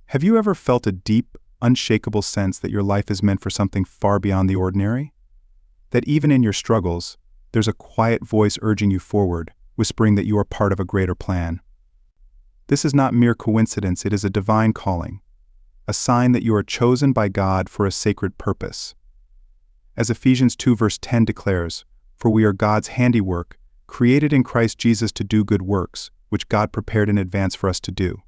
Have you ever felt a deep, unshakable sense that your life is meant for something far beyond the ordinary? That even in your struggles, there's a quiet voice urging you forward, whispering that you are part of a greater plan. This is not mere coincidence, it is a divine calling, a sign that you are chosen by God for a sacred purpose. As Ephesians 2 verse 10 declares, "For we are God's handiwork, created in Christ Jesus to do good works, which God prepared in advance for us to do."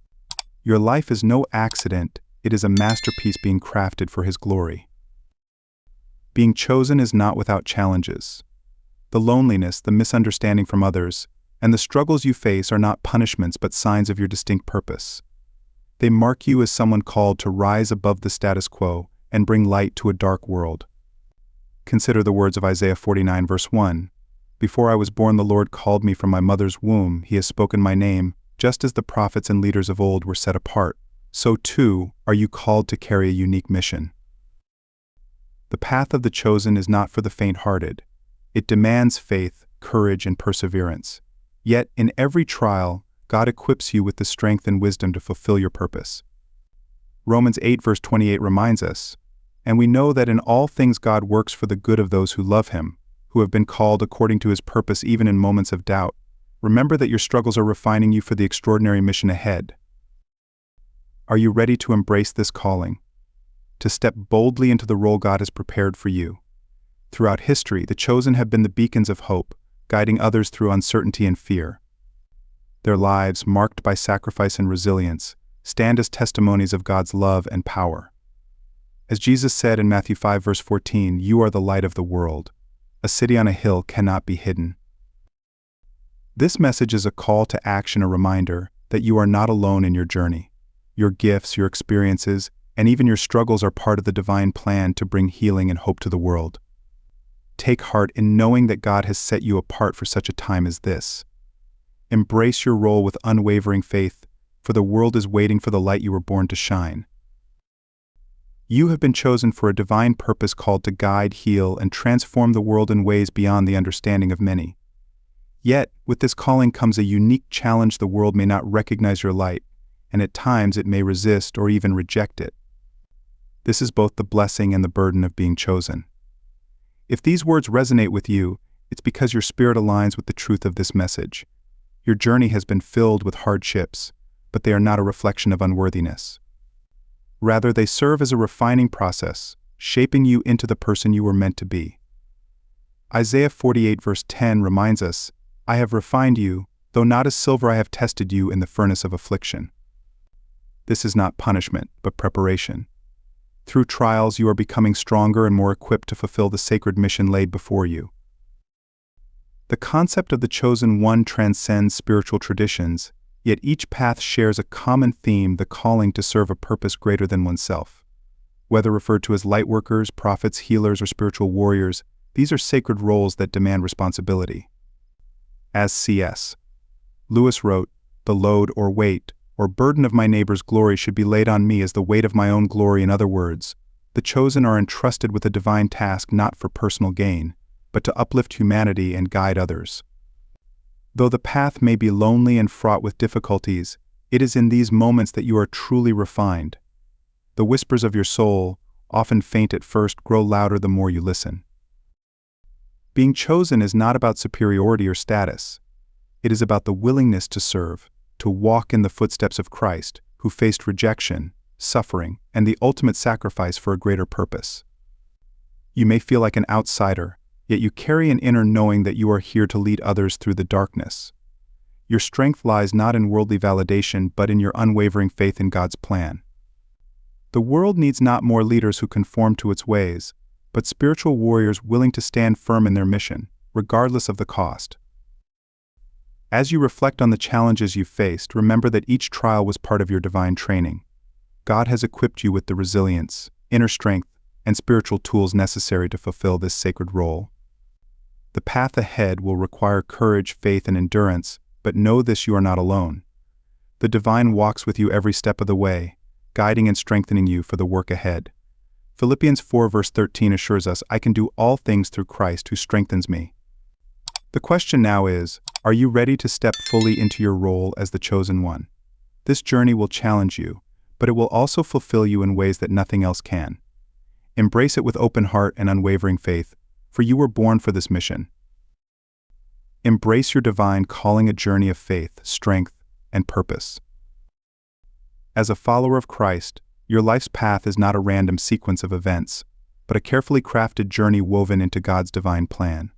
Your life is no accident, it is a masterpiece being crafted for His glory. Being chosen is not without challenges. The loneliness, the misunderstanding from others, and the struggles you face are not punishments but signs of your distinct purpose. They mark you as someone called to rise above the status quo and bring light to a dark world. Consider the words of Isaiah 49 verse 1. "Before I was born the Lord called me from my mother's womb, He has spoken my name, just as the prophets and leaders of old were set apart. So too are you called to carry a unique mission." The path of the chosen is not for the faint-hearted. It demands faith, courage, and perseverance. Yet, in every trial, God equips you with the strength and wisdom to fulfill your purpose. Romans 8 verse 28 reminds us, "And we know that in all things God works for the good of those who love Him, who have been called according to His purpose even in moments of doubt." Remember that your struggles are refining you for the extraordinary mission ahead. Are you ready to embrace this calling? To step boldly into the role God has prepared for you? Throughout history, the chosen have been the beacons of hope, guiding others through uncertainty and fear. Their lives, marked by sacrifice and resilience, stand as testimonies of God's love and power. As Jesus said in Matthew 5 verse 14, "You are the light of the world. A city on a hill cannot be hidden." This message is a call to action, a reminder that you are not alone in your journey. Your gifts, your experiences, and even your struggles are part of the divine plan to bring healing and hope to the world. Take heart in knowing that God has set you apart for such a time as this. Embrace your role with unwavering faith, for the world is waiting for the light you were born to shine. You have been chosen for a divine purpose called to guide, heal, and transform the world in ways beyond the understanding of many. Yet, with this calling comes a unique challenge. The world may not recognize your light, and at times it may resist or even reject it. This is both the blessing and the burden of being chosen. If these words resonate with you, it's because your spirit aligns with the truth of this message. Your journey has been filled with hardships, but they are not a reflection of unworthiness. Rather, they serve as a refining process, shaping you into the person you were meant to be. Isaiah 48 verse 10 reminds us, "I have refined you, though not as silver I have tested you in the furnace of affliction." This is not punishment, but preparation. Through trials, you are becoming stronger and more equipped to fulfill the sacred mission laid before you. The concept of the chosen one transcends spiritual traditions, yet each path shares a common theme: the calling to serve a purpose greater than oneself. Whether referred to as lightworkers, prophets, healers, or spiritual warriors, these are sacred roles that demand responsibility. As C.S. Lewis wrote, "The load or weight or burden of my neighbor's glory should be laid on me as the weight of my own glory." In other words, the chosen are entrusted with a divine task not for personal gain, but to uplift humanity and guide others. Though the path may be lonely and fraught with difficulties, it is in these moments that you are truly refined. The whispers of your soul, often faint at first, grow louder the more you listen. Being chosen is not about superiority or status. It is about the willingness to serve, to walk in the footsteps of Christ, who faced rejection, suffering, and the ultimate sacrifice for a greater purpose. You may feel like an outsider, yet you carry an inner knowing that you are here to lead others through the darkness. Your strength lies not in worldly validation, but in your unwavering faith in God's plan. The world needs not more leaders who conform to its ways, but spiritual warriors willing to stand firm in their mission, regardless of the cost. As you reflect on the challenges you faced, remember that each trial was part of your divine training. God has equipped you with the resilience, inner strength, and spiritual tools necessary to fulfill this sacred role. The path ahead will require courage, faith, and endurance, but know this: you are not alone. The divine walks with you every step of the way, guiding and strengthening you for the work ahead. Philippians 4 verse 13 assures us, "I can do all things through Christ who strengthens me." The question now is, are you ready to step fully into your role as the chosen one? This journey will challenge you, but it will also fulfill you in ways that nothing else can. Embrace it with open heart and unwavering faith, for you were born for this mission. Embrace your divine calling, a journey of faith, strength, and purpose. As a follower of Christ, your life's path is not a random sequence of events, but a carefully crafted journey woven into God's divine plan.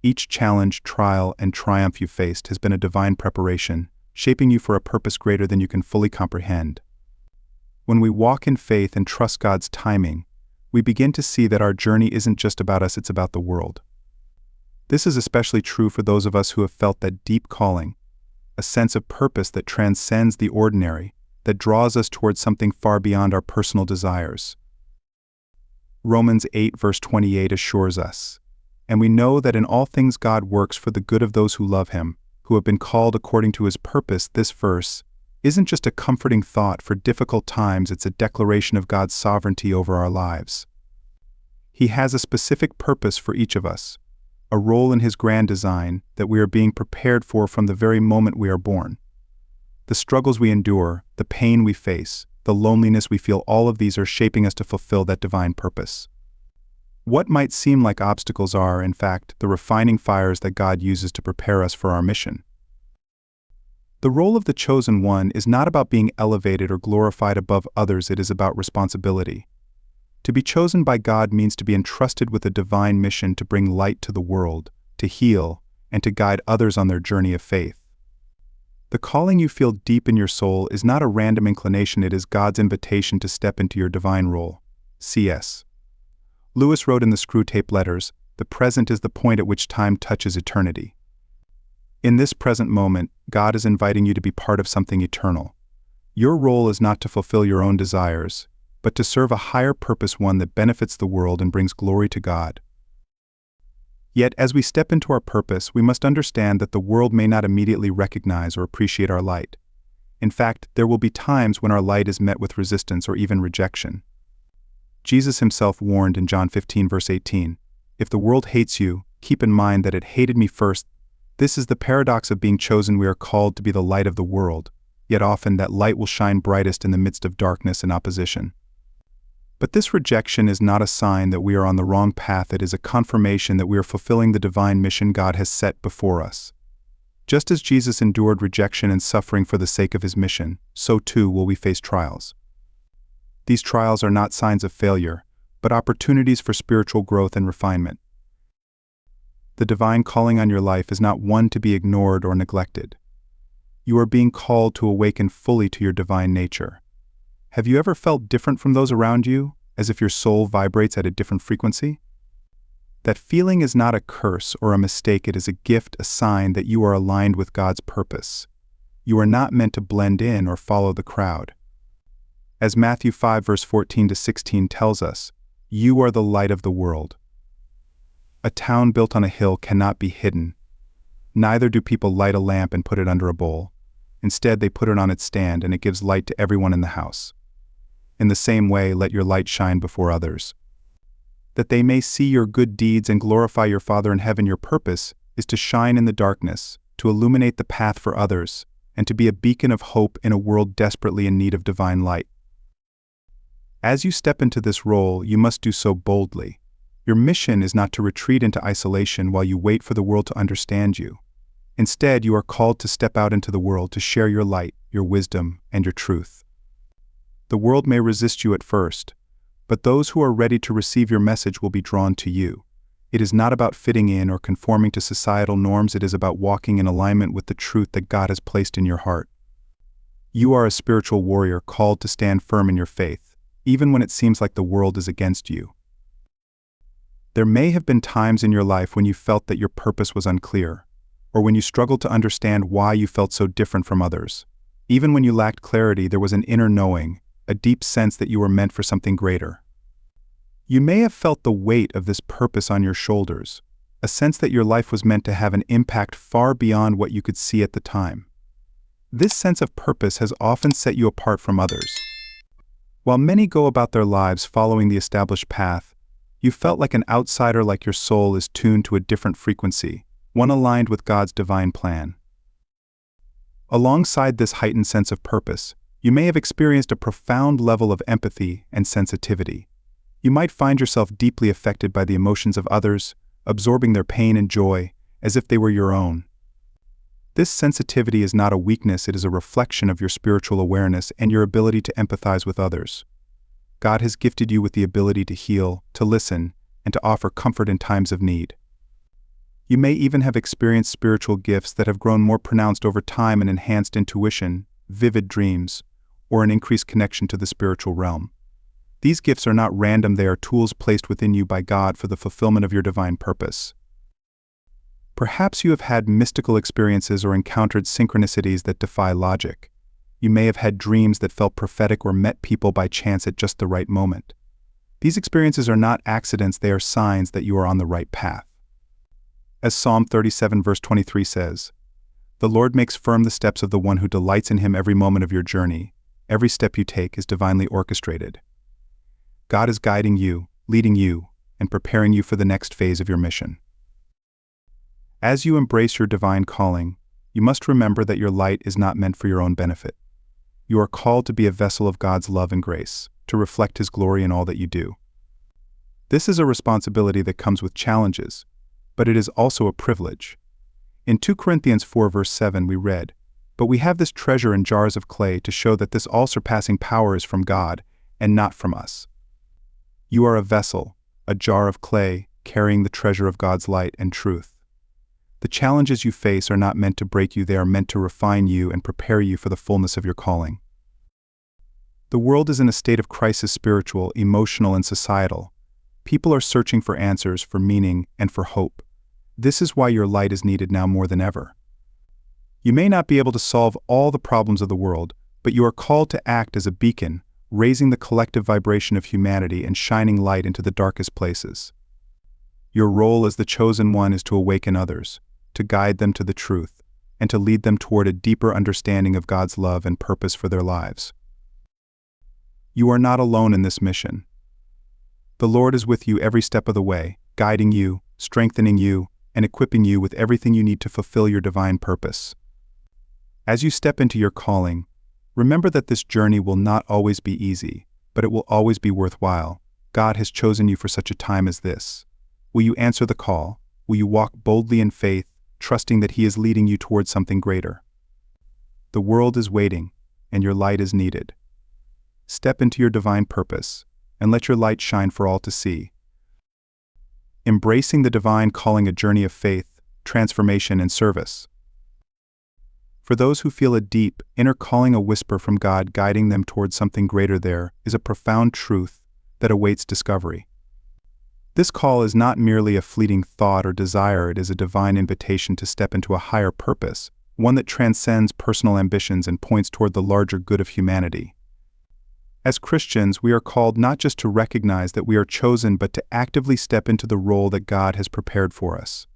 Each challenge, trial, and triumph you faced has been a divine preparation, shaping you for a purpose greater than you can fully comprehend. When we walk in faith and trust God's timing, we begin to see that our journey isn't just about us, it's about the world. This is especially true for those of us who have felt that deep calling, a sense of purpose that transcends the ordinary, that draws us towards something far beyond our personal desires. Romans 8 verse 28 assures us, "And we know that in all things God works for the good of those who love Him, who have been called according to His purpose." This verse isn't just a comforting thought for difficult times, it's a declaration of God's sovereignty over our lives. He has a specific purpose for each of us, a role in His grand design that we are being prepared for from the very moment we are born. The struggles we endure, the pain we face, the loneliness we feel, all of these are shaping us to fulfill that divine purpose. What might seem like obstacles are, in fact, the refining fires that God uses to prepare us for our mission. The role of the chosen one is not about being elevated or glorified above others, it is about responsibility. To be chosen by God means to be entrusted with a divine mission to bring light to the world, to heal, and to guide others on their journey of faith. The calling you feel deep in your soul is not a random inclination, it is God's invitation to step into your divine role. C.S. Lewis wrote in the Screwtape Letters, "The present is the point at which time touches eternity." In this present moment, God is inviting you to be part of something eternal. Your role is not to fulfill your own desires, but to serve a higher purpose, one that benefits the world and brings glory to God. Yet, as we step into our purpose, we must understand that the world may not immediately recognize or appreciate our light. In fact, there will be times when our light is met with resistance or even rejection. Jesus Himself warned in John 15 verse 18, "If the world hates you, keep in mind that it hated me first." This is the paradox of being chosen. We are called to be the light of the world, yet often that light will shine brightest in the midst of darkness and opposition. But this rejection is not a sign that we are on the wrong path, it is a confirmation that we are fulfilling the divine mission God has set before us. Just as Jesus endured rejection and suffering for the sake of His mission, so too will we face trials. These trials are not signs of failure, but opportunities for spiritual growth and refinement. The divine calling on your life is not one to be ignored or neglected. You are being called to awaken fully to your divine nature. Have you ever felt different from those around you, as if your soul vibrates at a different frequency? That feeling is not a curse or a mistake, it is a gift, a sign that you are aligned with God's purpose. You are not meant to blend in or follow the crowd. As Matthew 5 verse 14 to 16 tells us, "You are the light of the world." A town built on a hill cannot be hidden. Neither do people light a lamp and put it under a bowl. Instead, they put it on its stand and it gives light to everyone in the house. In the same way, let your light shine before others, that they may see your good deeds and glorify your Father in heaven. Your purpose is to shine in the darkness, to illuminate the path for others, and to be a beacon of hope in a world desperately in need of divine light. As you step into this role, you must do so boldly. Your mission is not to retreat into isolation while you wait for the world to understand you. Instead, you are called to step out into the world to share your light, your wisdom, and your truth. The world may resist you at first, but those who are ready to receive your message will be drawn to you. It is not about fitting in or conforming to societal norms, it is about walking in alignment with the truth that God has placed in your heart. You are a spiritual warrior called to stand firm in your faith, even when it seems like the world is against you. There may have been times in your life when you felt that your purpose was unclear, or when you struggled to understand why you felt so different from others. Even when you lacked clarity, there was an inner knowing, a deep sense that you were meant for something greater. You may have felt the weight of this purpose on your shoulders, a sense that your life was meant to have an impact far beyond what you could see at the time. This sense of purpose has often set you apart from others. While many go about their lives following the established path, you felt like an outsider, like your soul is tuned to a different frequency, one aligned with God's divine plan. Alongside this heightened sense of purpose, You may have experienced a profound level of empathy and sensitivity. You might find yourself deeply affected by the emotions of others, absorbing their pain and joy as if they were your own. This sensitivity is not a weakness, it is a reflection of your spiritual awareness and your ability to empathize with others. God has gifted you with the ability to heal, to listen, and to offer comfort in times of need. You may even have experienced spiritual gifts that have grown more pronounced over time, and enhanced intuition, vivid dreams, or an increased connection to the spiritual realm. These gifts are not random, they are tools placed within you by God for the fulfillment of your divine purpose. Perhaps you have had mystical experiences or encountered synchronicities that defy logic. You may have had dreams that felt prophetic or met people by chance at just the right moment. These experiences are not accidents, they are signs that you are on the right path. As Psalm 37 verse 23 says, "The Lord makes firm the steps of the one who delights in him." Every moment of your journey, every step you take is divinely orchestrated. God is guiding you, leading you, and preparing you for the next phase of your mission. As you embrace your divine calling, you must remember that your light is not meant for your own benefit. You are called to be a vessel of God's love and grace, to reflect His glory in all that you do. This is a responsibility that comes with challenges, but it is also a privilege. In 2 Corinthians 4 verse 7 we read, "But we have this treasure in jars of clay to show that this all-surpassing power is from God and not from us." You are a vessel, a jar of clay, carrying the treasure of God's light and truth. The challenges you face are not meant to break you, they are meant to refine you and prepare you for the fullness of your calling. The world is in a state of crisis, spiritual, emotional, and societal. People are searching for answers, for meaning, and for hope. This is why your light is needed now more than ever. You may not be able to solve all the problems of the world, but you are called to act as a beacon, raising the collective vibration of humanity and shining light into the darkest places. Your role as the chosen one is to awaken others, to guide them to the truth, and to lead them toward a deeper understanding of God's love and purpose for their lives. You are not alone in this mission. The Lord is with you every step of the way, guiding you, strengthening you, and equipping you with everything you need to fulfill your divine purpose. As you step into your calling, remember that this journey will not always be easy, but it will always be worthwhile. God has chosen you for such a time as this. Will you answer the call? Will you walk boldly in faith, trusting that He is leading you towards something greater? The world is waiting, and your light is needed. Step into your divine purpose, and let your light shine for all to see. Embracing the divine calling, a journey of faith, transformation, and service. For those who feel a deep, inner calling, a whisper from God guiding them towards something greater, there is a profound truth that awaits discovery. This call is not merely a fleeting thought or desire, it is a divine invitation to step into a higher purpose, one that transcends personal ambitions and points toward the larger good of humanity. As Christians, we are called not just to recognize that we are chosen, but to actively step into the role that God has prepared for us.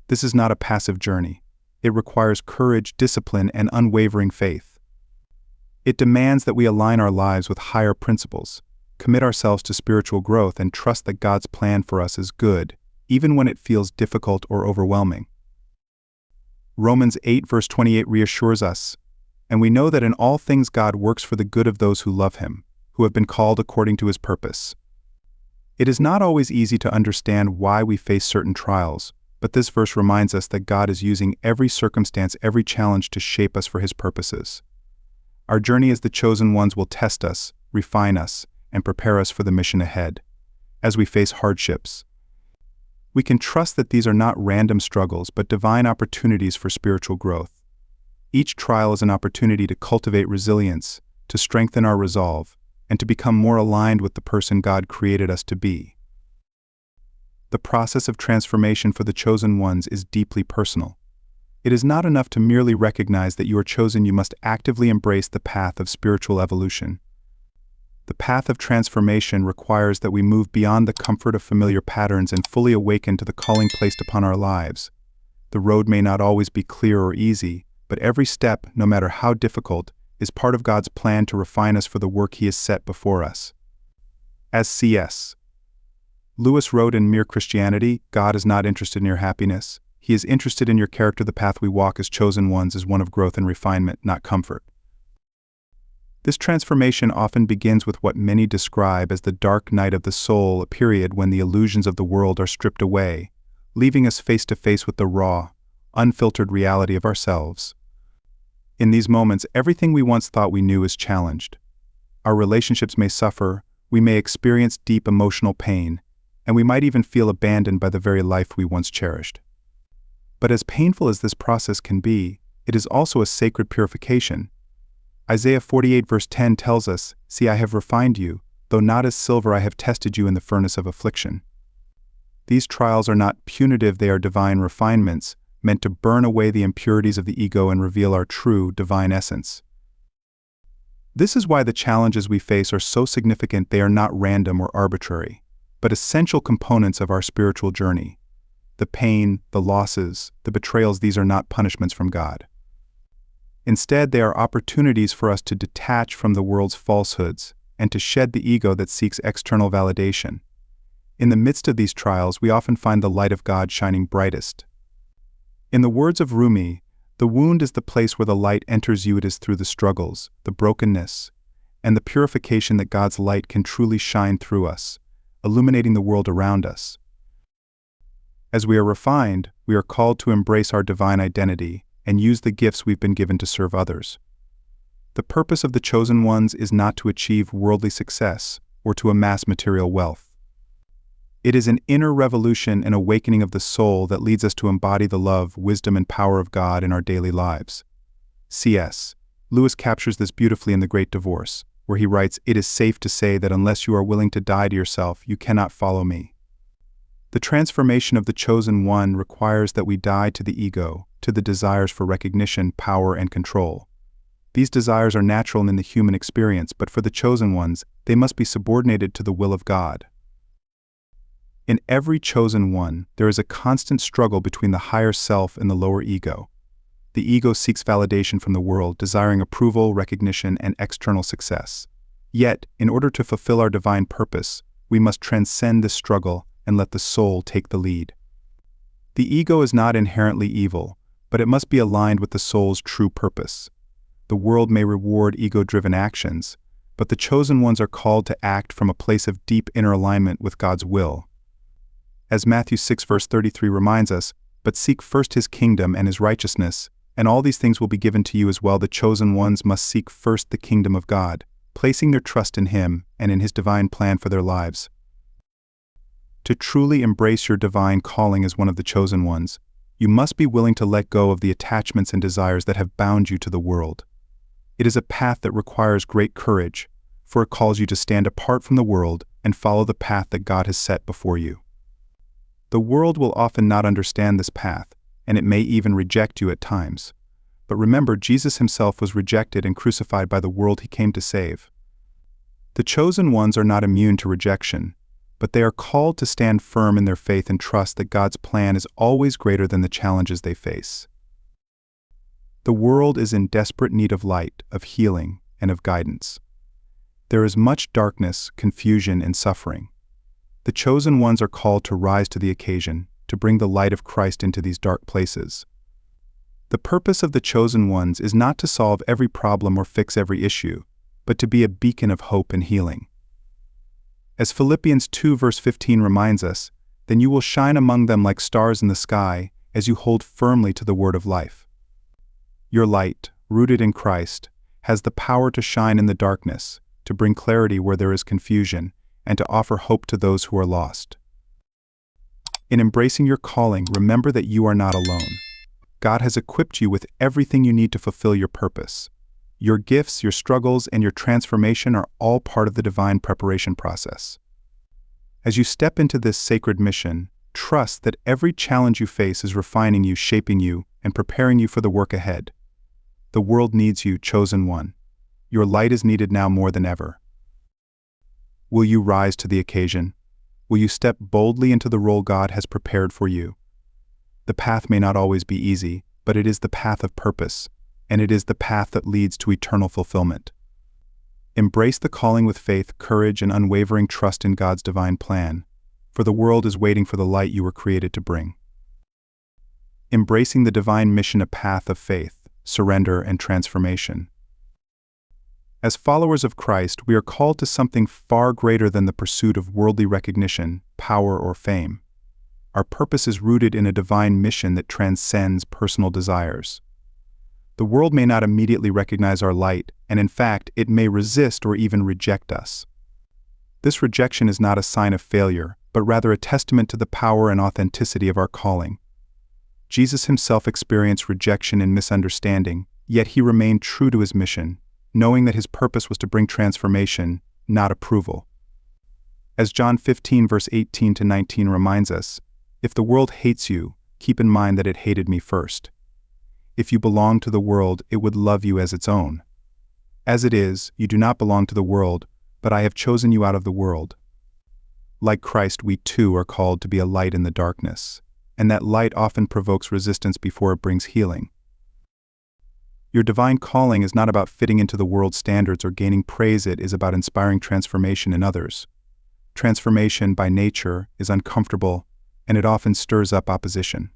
This is not a passive journey. It requires courage, discipline, and unwavering faith. It demands that we align our lives with higher principles, commit ourselves to spiritual growth, and trust that God's plan for us is good, even when it feels difficult or overwhelming. Romans 8 verse 28 reassures us, "And we know that in all things God works for the good of those who love Him, who have been called according to His purpose." It is not always easy to understand why we face certain trials, but this verse reminds us that God is using every circumstance, every challenge to shape us for His purposes. Our journey as the chosen ones will test us, refine us, and prepare us for the mission ahead. As we face hardships, we can trust that these are not random struggles but divine opportunities for spiritual growth. Each trial is an opportunity to cultivate resilience, to strengthen our resolve, and to become more aligned with the person God created us to be. The process of transformation for the chosen ones is deeply personal. It is not enough to merely recognize that you are chosen, you must actively embrace the path of spiritual evolution. The path of transformation requires that we move beyond the comfort of familiar patterns and fully awaken to the calling placed upon our lives. The road may not always be clear or easy, but every step, no matter how difficult, is part of God's plan to refine us for the work He has set before us. As C.S. Lewis wrote in Mere Christianity, "God is not interested in your happiness. He is interested in your character. The path we walk as chosen ones is one of growth and refinement, not comfort." This transformation often begins with what many describe as the dark night of the soul, a period when the illusions of the world are stripped away, leaving us face to face with the raw, unfiltered reality of ourselves. In these moments, everything we once thought we knew is challenged. Our relationships may suffer, we may experience deep emotional pain, and we might even feel abandoned by the very life we once cherished. But as painful as this process can be, it is also a sacred purification. Isaiah 48 verse 10 tells us, "See, I have refined you, though not as silver I have tested you in the furnace of affliction." These trials are not punitive, they are divine refinements, meant to burn away the impurities of the ego and reveal our true, divine essence. This is why the challenges we face are so significant. They are not random or arbitrary, but essential components of our spiritual journey. The pain, the losses, the betrayals, these are not punishments from God. Instead, they are opportunities for us to detach from the world's falsehoods and to shed the ego that seeks external validation. In the midst of these trials, we often find the light of God shining brightest. In the words of Rumi, "The wound is the place where the light enters you. It is through the struggles, the brokenness, and the purification that God's light can truly shine through us, illuminating the world around us." As we are refined, we are called to embrace our divine identity and use the gifts we've been given to serve others. The purpose of the chosen ones is not to achieve worldly success or to amass material wealth. It is an inner revolution and awakening of the soul that leads us to embody the love, wisdom, and power of God in our daily lives. C.S. Lewis captures this beautifully in The Great Divorce, where he writes, "It is safe to say that unless you are willing to die to yourself, you cannot follow me." The transformation of the chosen one requires that we die to the ego, to the desires for recognition, power, and control. These desires are natural in the human experience, but for the chosen ones, they must be subordinated to the will of God. In every chosen one, there is a constant struggle between the higher self and the lower ego. The ego seeks validation from the world, desiring approval, recognition, and external success. Yet, in order to fulfill our divine purpose, we must transcend this struggle and let the soul take the lead. The ego is not inherently evil, but it must be aligned with the soul's true purpose. The world may reward ego-driven actions, but the chosen ones are called to act from a place of deep inner alignment with God's will. As Matthew 6 verse 33 reminds us, "But seek first his kingdom and his righteousness, and all these things will be given to you as well." The chosen ones must seek first the kingdom of God, placing their trust in him and in his divine plan for their lives. To truly embrace your divine calling as one of the chosen ones, you must be willing to let go of the attachments and desires that have bound you to the world. It is a path that requires great courage, for it calls you to stand apart from the world and follow the path that God has set before you. The world will often not understand this path, and it may even reject you at times. But remember, Jesus himself was rejected and crucified by the world he came to save. The chosen ones are not immune to rejection, but they are called to stand firm in their faith and trust that God's plan is always greater than the challenges they face. The world is in desperate need of light, of healing, and of guidance. There is much darkness, confusion, and suffering. The chosen ones are called to rise to the occasion, to bring the light of Christ into these dark places. The purpose of the chosen ones is not to solve every problem or fix every issue, but to be a beacon of hope and healing. As Philippians 2 verse 15 reminds us, "Then you will shine among them like stars in the sky, as you hold firmly to the word of life." Your light, rooted in Christ, has the power to shine in the darkness, to bring clarity where there is confusion, and to offer hope to those who are lost. In embracing your calling, remember that you are not alone. God has equipped you with everything you need to fulfill your purpose. Your gifts, your struggles, and your transformation are all part of the divine preparation process. As you step into this sacred mission, trust that every challenge you face is refining you, shaping you, and preparing you for the work ahead. The world needs you, chosen one. Your light is needed now more than ever. Will you rise to the occasion? Will you step boldly into the role God has prepared for you? The path may not always be easy, but it is the path of purpose, and it is the path that leads to eternal fulfillment. Embrace the calling with faith, courage, and unwavering trust in God's divine plan, for the world is waiting for the light you were created to bring. Embracing the divine mission, a path of faith, surrender, and transformation. As followers of Christ, we are called to something far greater than the pursuit of worldly recognition, power, or fame. Our purpose is rooted in a divine mission that transcends personal desires. The world may not immediately recognize our light, and in fact, it may resist or even reject us. This rejection is not a sign of failure, but rather a testament to the power and authenticity of our calling. Jesus himself experienced rejection and misunderstanding, yet he remained true to his mission, knowing that his purpose was to bring transformation, not approval. As John 15 verse 18 to 19 reminds us, "If the world hates you, keep in mind that it hated me first. If you belong to the world, it would love you as its own. As it is, you do not belong to the world, but I have chosen you out of the world." Like Christ, we too are called to be a light in the darkness, and that light often provokes resistance before it brings healing. Your divine calling is not about fitting into the world's standards or gaining praise. It is about inspiring transformation in others. Transformation, by nature, is uncomfortable, and it often stirs up opposition.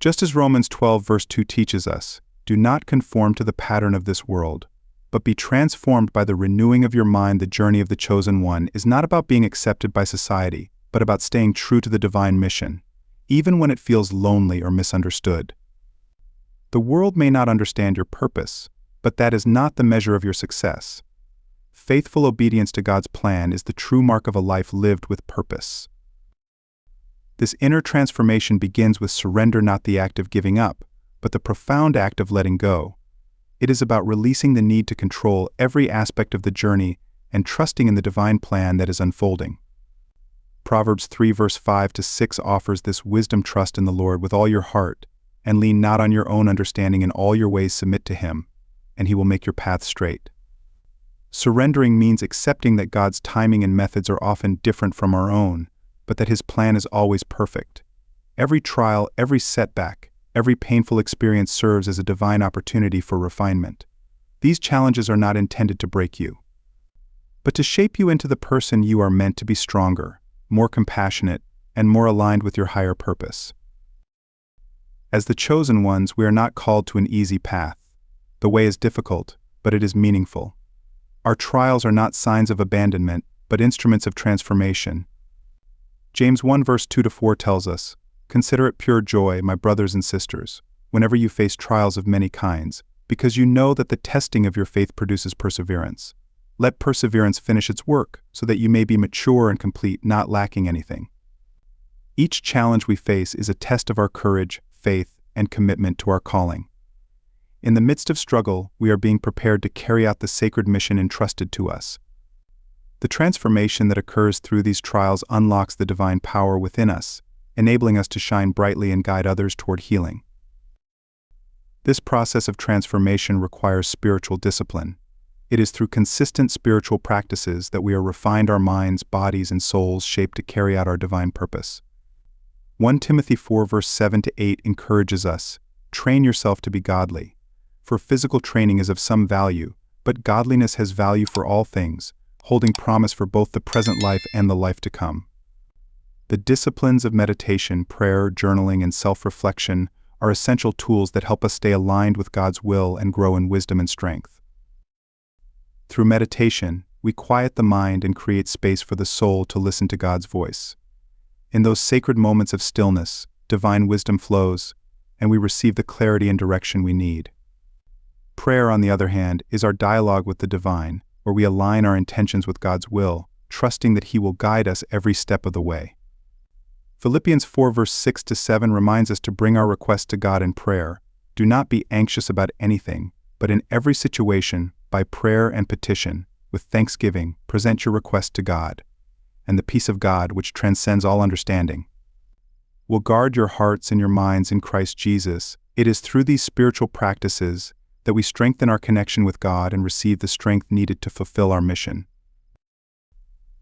Just as Romans 12 verse 2 teaches us, "Do not conform to the pattern of this world, but be transformed by the renewing of your mind." The journey of the chosen one is not about being accepted by society, but about staying true to the divine mission, even when it feels lonely or misunderstood. The world may not understand your purpose, but that is not the measure of your success. Faithful obedience to God's plan is the true mark of a life lived with purpose. This inner transformation begins with surrender, not the act of giving up, but the profound act of letting go. It is about releasing the need to control every aspect of the journey and trusting in the divine plan that is unfolding. Proverbs 3 verse 5 to 6 offers this wisdom: "Trust in the Lord with all your heart, and lean not on your own understanding. In all your ways submit to him, and he will make your path straight." Surrendering means accepting that God's timing and methods are often different from our own, but that his plan is always perfect. Every trial, every setback, every painful experience serves as a divine opportunity for refinement. These challenges are not intended to break you, but to shape you into the person you are meant to be: stronger, more compassionate, and more aligned with your higher purpose. As the chosen ones, we are not called to an easy path. The way is difficult, but it is meaningful. Our trials are not signs of abandonment, but instruments of transformation. James 1 verse 2 to 4 tells us, "Consider it pure joy, my brothers and sisters, whenever you face trials of many kinds, because you know that the testing of your faith produces perseverance. Let perseverance finish its work, so that you may be mature and complete, not lacking anything." Each challenge we face is a test of our courage, faith, and commitment to our calling. In the midst of struggle, we are being prepared to carry out the sacred mission entrusted to us. The transformation that occurs through these trials unlocks the divine power within us, enabling us to shine brightly and guide others toward healing. This process of transformation requires spiritual discipline. It is through consistent spiritual practices that we are refined, our minds, bodies, and souls shaped to carry out our divine purpose. 1 Timothy 4 verse 7 to 8 encourages us, "Train yourself to be godly. For physical training is of some value, but godliness has value for all things, holding promise for both the present life and the life to come." The disciplines of meditation, prayer, journaling, and self-reflection are essential tools that help us stay aligned with God's will and grow in wisdom and strength. Through meditation, we quiet the mind and create space for the soul to listen to God's voice. In those sacred moments of stillness, divine wisdom flows, and we receive the clarity and direction we need. Prayer, on the other hand, is our dialogue with the divine, where we align our intentions with God's will, trusting that he will guide us every step of the way. Philippians 4 verse 6 to 7 reminds us to bring our requests to God in prayer. "Do not be anxious about anything, but in every situation, by prayer and petition, with thanksgiving, present your request to God, and the peace of God, which transcends all understanding, will guard your hearts and your minds in Christ Jesus." It is through these spiritual practices that we strengthen our connection with God and receive the strength needed to fulfill our mission.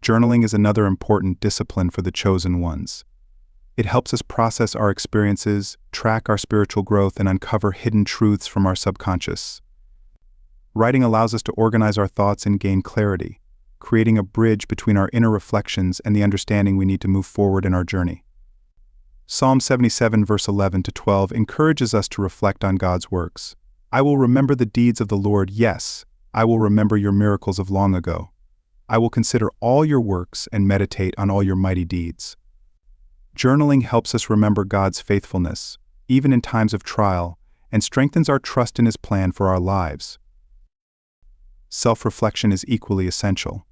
Journaling is another important discipline for the chosen ones. It helps us process our experiences, track our spiritual growth, and uncover hidden truths from our subconscious. Writing allows us to organize our thoughts and gain clarity, creating a bridge between our inner reflections and the understanding we need to move forward in our journey. Psalm 77 verse 11 to 12 encourages us to reflect on God's works. "I will remember the deeds of the Lord, yes, I will remember your miracles of long ago. I will consider all your works and meditate on all your mighty deeds. Journaling helps us remember God's faithfulness, even in times of trial, and strengthens our trust in His plan for our lives. Self-reflection is equally essential.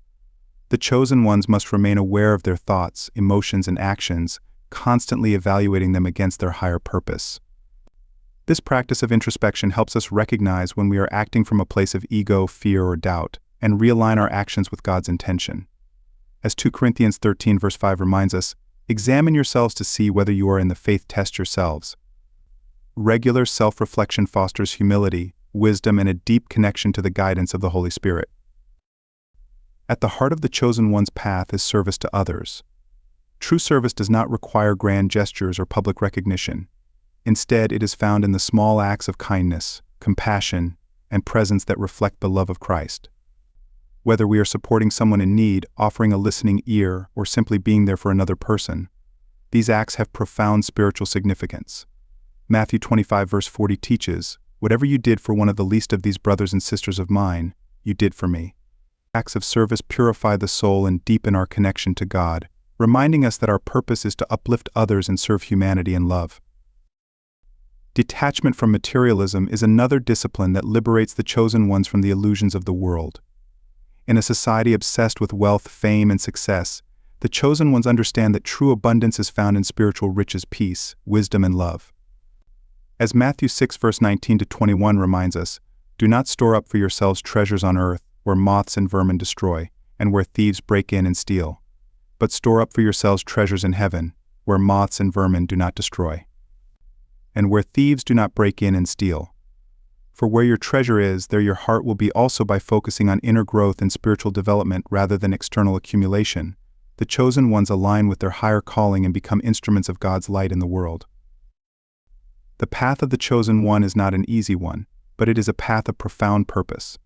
The chosen ones must remain aware of their thoughts, emotions, and actions, constantly evaluating them against their higher purpose. This practice of introspection helps us recognize when we are acting from a place of ego, fear, or doubt, and realign our actions with God's intention. As 2 Corinthians 13 verse 5 reminds us, examine yourselves to see whether you are in the faith. Test yourselves. Regular self-reflection fosters humility, wisdom, and a deep connection to the guidance of the Holy Spirit. At the heart of the chosen one's path is service to others. True service does not require grand gestures or public recognition. Instead, it is found in the small acts of kindness, compassion, and presence that reflect the love of Christ. Whether we are supporting someone in need, offering a listening ear, or simply being there for another person, these acts have profound spiritual significance. Matthew 25 verse 40 teaches, "Whatever you did for one of the least of these brothers and sisters of mine, you did for me." Acts of service purify the soul and deepen our connection to God, reminding us that our purpose is to uplift others and serve humanity in love. Detachment from materialism is another discipline that liberates the chosen ones from the illusions of the world. In a society obsessed with wealth, fame, and success, the chosen ones understand that true abundance is found in spiritual riches, peace, wisdom, and love. As Matthew 6 verse 19 to 21 reminds us, "Do not store up for yourselves treasures on earth, where moths and vermin destroy, and where thieves break in and steal. But store up for yourselves treasures in heaven, where moths and vermin do not destroy, and where thieves do not break in and steal. For where your treasure is, there your heart will be also." By focusing on inner growth and spiritual development rather than external accumulation, the chosen ones align with their higher calling and become instruments of God's light in the world. The path of the chosen one is not an easy one, but it is a path of profound purpose.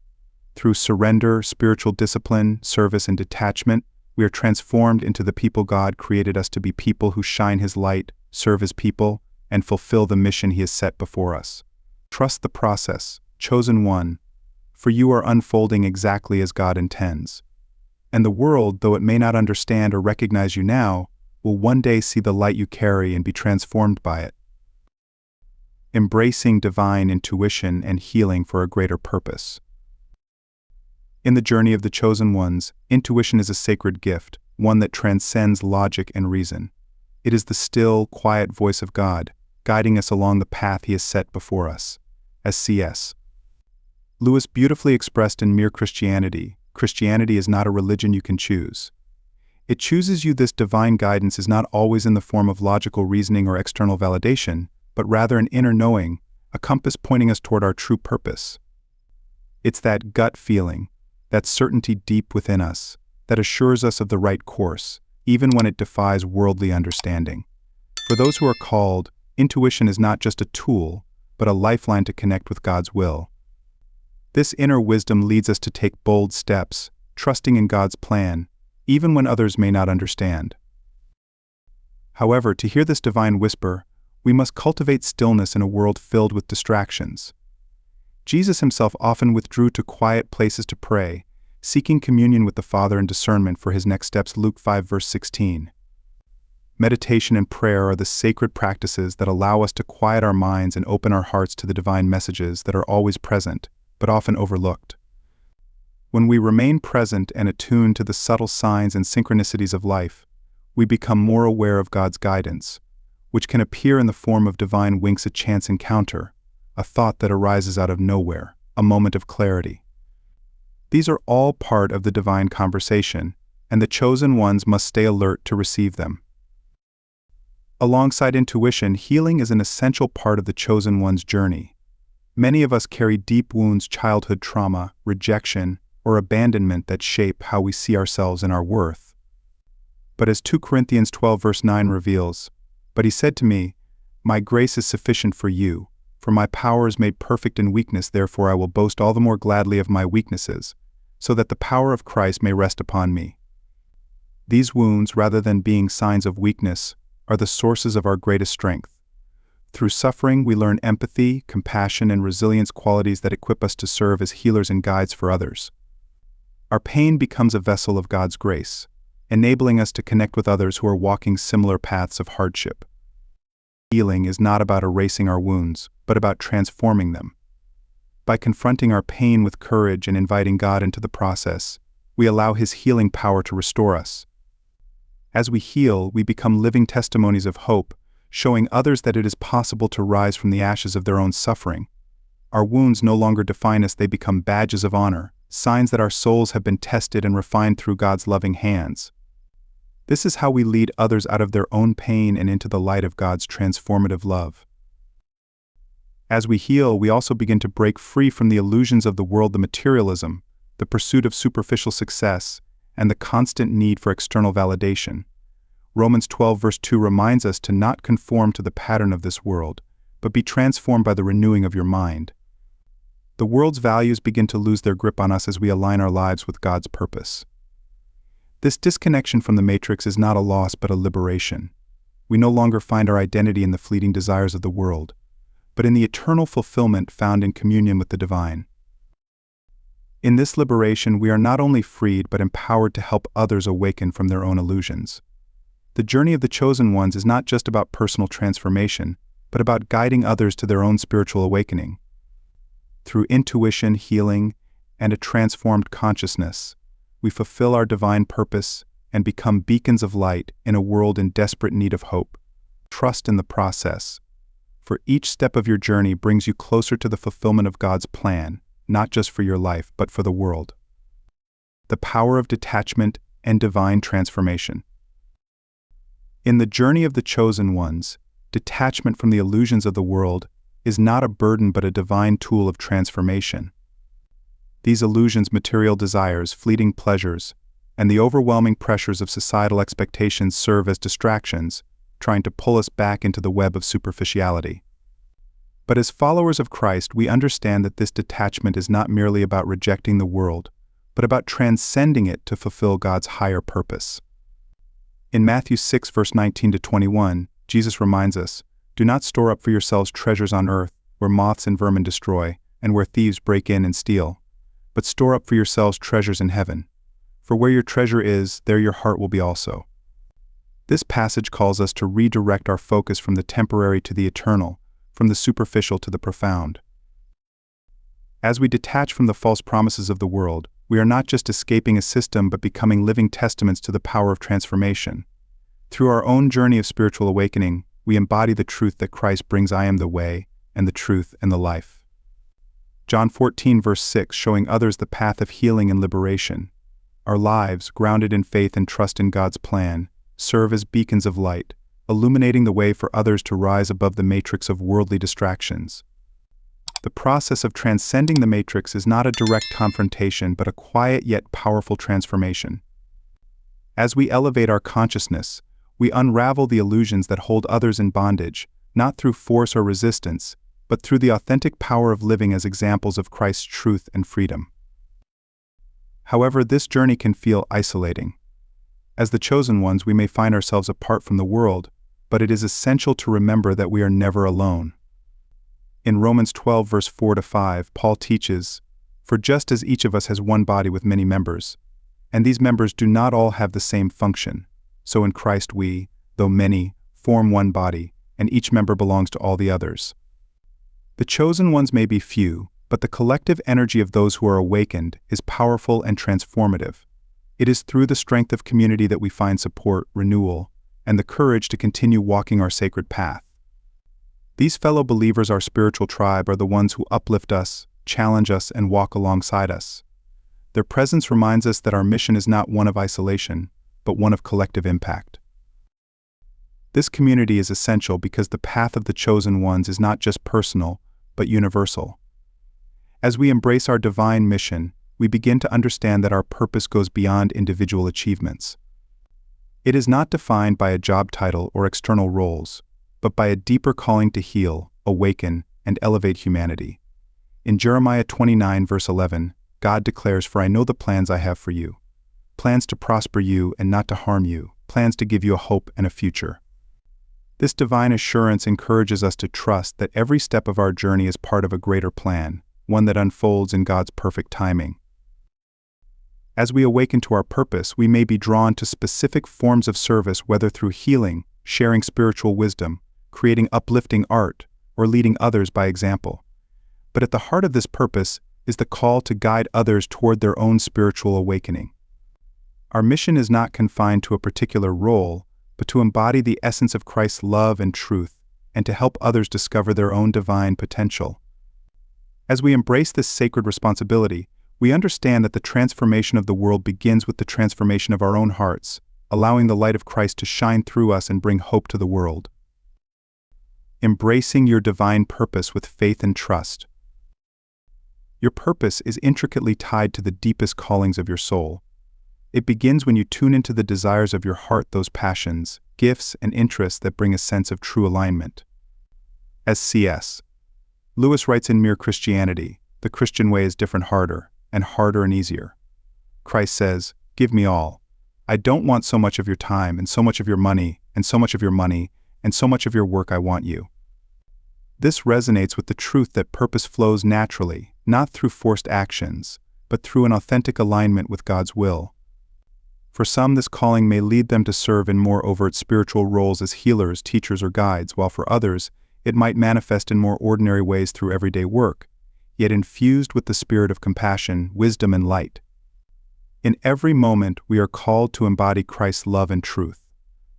Through surrender, spiritual discipline, service, and detachment, we are transformed into the people God created us to be, people who shine His light, serve His people, and fulfill the mission He has set before us. Trust the process, chosen one, for you are unfolding exactly as God intends. And the world, though it may not understand or recognize you now, will one day see the light you carry and be transformed by it. Embracing divine intuition and healing for a greater purpose. In the journey of the chosen ones, intuition is a sacred gift, one that transcends logic and reason. It is the still, quiet voice of God, guiding us along the path He has set before us. As C.S. Lewis beautifully expressed in Mere Christianity, Christianity is not a religion you can choose. It chooses you. This divine guidance is not always in the form of logical reasoning or external validation, but rather an inner knowing, a compass pointing us toward our true purpose. It's that gut feeling, that certainty deep within us, that assures us of the right course, even when it defies worldly understanding. For those who are called, intuition is not just a tool, but a lifeline to connect with God's will. This inner wisdom leads us to take bold steps, trusting in God's plan, even when others may not understand. However, to hear this divine whisper, we must cultivate stillness in a world filled with distractions. Jesus Himself often withdrew to quiet places to pray, seeking communion with the Father and discernment for His next steps. Luke 5 verse 16. Meditation and prayer are the sacred practices that allow us to quiet our minds and open our hearts to the divine messages that are always present, but often overlooked. When we remain present and attuned to the subtle signs and synchronicities of life, we become more aware of God's guidance, which can appear in the form of divine winks, a chance encounter, a thought that arises out of nowhere, a moment of clarity. These are all part of the divine conversation, and the chosen ones must stay alert to receive them. Alongside intuition, healing is an essential part of the chosen one's journey. Many of us carry deep wounds, childhood trauma, rejection, or abandonment that shape how we see ourselves and our worth. But as 2 Corinthians 12 verse 9 reveals, "But He said to me, My grace is sufficient for you, for my power is made perfect in weakness. Therefore I will boast all the more gladly of my weaknesses, so that the power of Christ may rest upon me." These wounds, rather than being signs of weakness, are the sources of our greatest strength. Through suffering, we learn empathy, compassion, and resilience, qualities that equip us to serve as healers and guides for others. Our pain becomes a vessel of God's grace, enabling us to connect with others who are walking similar paths of hardship. Healing is not about erasing our wounds, but about transforming them. By confronting our pain with courage and inviting God into the process, we allow His healing power to restore us. As we heal, we become living testimonies of hope, showing others that it is possible to rise from the ashes of their own suffering. Our wounds no longer define us, they become badges of honor, signs that our souls have been tested and refined through God's loving hands. This is how we lead others out of their own pain and into the light of God's transformative love. As we heal, we also begin to break free from the illusions of the world, the materialism, the pursuit of superficial success, and the constant need for external validation. Romans 12 verse 2 reminds us to not conform to the pattern of this world, but be transformed by the renewing of your mind. The world's values begin to lose their grip on us as we align our lives with God's purpose. This disconnection from the matrix is not a loss but a liberation. We no longer find our identity in the fleeting desires of the world, but in the eternal fulfillment found in communion with the divine. In this liberation, we are not only freed but empowered to help others awaken from their own illusions. The journey of the chosen ones is not just about personal transformation, but about guiding others to their own spiritual awakening. Through intuition, healing, and a transformed consciousness, we fulfill our divine purpose and become beacons of light in a world in desperate need of hope. Trust in the process, for each step of your journey brings you closer to the fulfillment of God's plan, not just for your life but for the world. The power of detachment and divine transformation. In the journey of the chosen ones, detachment from the illusions of the world is not a burden but a divine tool of transformation. These illusions, material desires, fleeting pleasures, and the overwhelming pressures of societal expectations serve as distractions, trying to pull us back into the web of superficiality. But as followers of Christ, we understand that this detachment is not merely about rejecting the world, but about transcending it to fulfill God's higher purpose. In Matthew 6 verse 19 to 21, Jesus reminds us, "Do not store up for yourselves treasures on earth, where moths and vermin destroy, and where thieves break in and steal, but store up for yourselves treasures in heaven. For where your treasure is, there your heart will be also." This passage calls us to redirect our focus from the temporary to the eternal, from the superficial to the profound. As we detach from the false promises of the world, we are not just escaping a system but becoming living testaments to the power of transformation. Through our own journey of spiritual awakening, we embody the truth that Christ brings. "I am the way, and the truth, and the life." John 14 verse 6, showing others the path of healing and liberation. Our lives, grounded in faith and trust in God's plan, serve as beacons of light, illuminating the way for others to rise above the matrix of worldly distractions. The process of transcending the matrix is not a direct confrontation but a quiet yet powerful transformation. As we elevate our consciousness, we unravel the illusions that hold others in bondage, not through force or resistance, but through the authentic power of living as examples of Christ's truth and freedom. However, this journey can feel isolating. As the chosen ones, we may find ourselves apart from the world, but it is essential to remember that we are never alone. In Romans 12 verse 4 to 5, Paul teaches, "For just as each of us has one body with many members, and these members do not all have the same function, so in Christ we, though many, form one body, and each member belongs to all the others." The chosen ones may be few, but the collective energy of those who are awakened is powerful and transformative. It is through the strength of community that we find support, renewal, and the courage to continue walking our sacred path. These fellow believers, our spiritual tribe, are the ones who uplift us, challenge us, and walk alongside us. Their presence reminds us that our mission is not one of isolation, but one of collective impact. This community is essential because the path of the chosen ones is not just personal, but universal. As we embrace our divine mission, we begin to understand that our purpose goes beyond individual achievements. It is not defined by a job title or external roles, but by a deeper calling to heal, awaken, and elevate humanity. In Jeremiah 29 verse 11, God declares, "For I know the plans I have for you, plans to prosper you and not to harm you, plans to give you a hope and a future." This divine assurance encourages us to trust that every step of our journey is part of a greater plan, one that unfolds in God's perfect timing. As we awaken to our purpose, we may be drawn to specific forms of service, whether through healing, sharing spiritual wisdom, creating uplifting art, or leading others by example. But at the heart of this purpose is the call to guide others toward their own spiritual awakening. Our mission is not confined to a particular role, but to embody the essence of Christ's love and truth, and to help others discover their own divine potential. As we embrace this sacred responsibility, we understand that the transformation of the world begins with the transformation of our own hearts, allowing the light of Christ to shine through us and bring hope to the world. Embracing your divine purpose with faith and trust. Your purpose is intricately tied to the deepest callings of your soul. It begins when you tune into the desires of your heart, those passions, gifts, and interests that bring a sense of true alignment. As C.S. Lewis writes in Mere Christianity, the Christian way is different, harder and easier. Christ says, "Give me all. I don't want so much of your time and so much of your money and so much of your money and so much of your work. I want you." This resonates with the truth that purpose flows naturally, not through forced actions, but through an authentic alignment with God's will. For some, this calling may lead them to serve in more overt spiritual roles as healers, teachers, or guides, while for others, it might manifest in more ordinary ways through everyday work, yet infused with the spirit of compassion, wisdom, and light. In every moment, we are called to embody Christ's love and truth,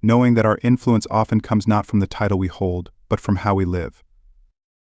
knowing that our influence often comes not from the title we hold, but from how we live.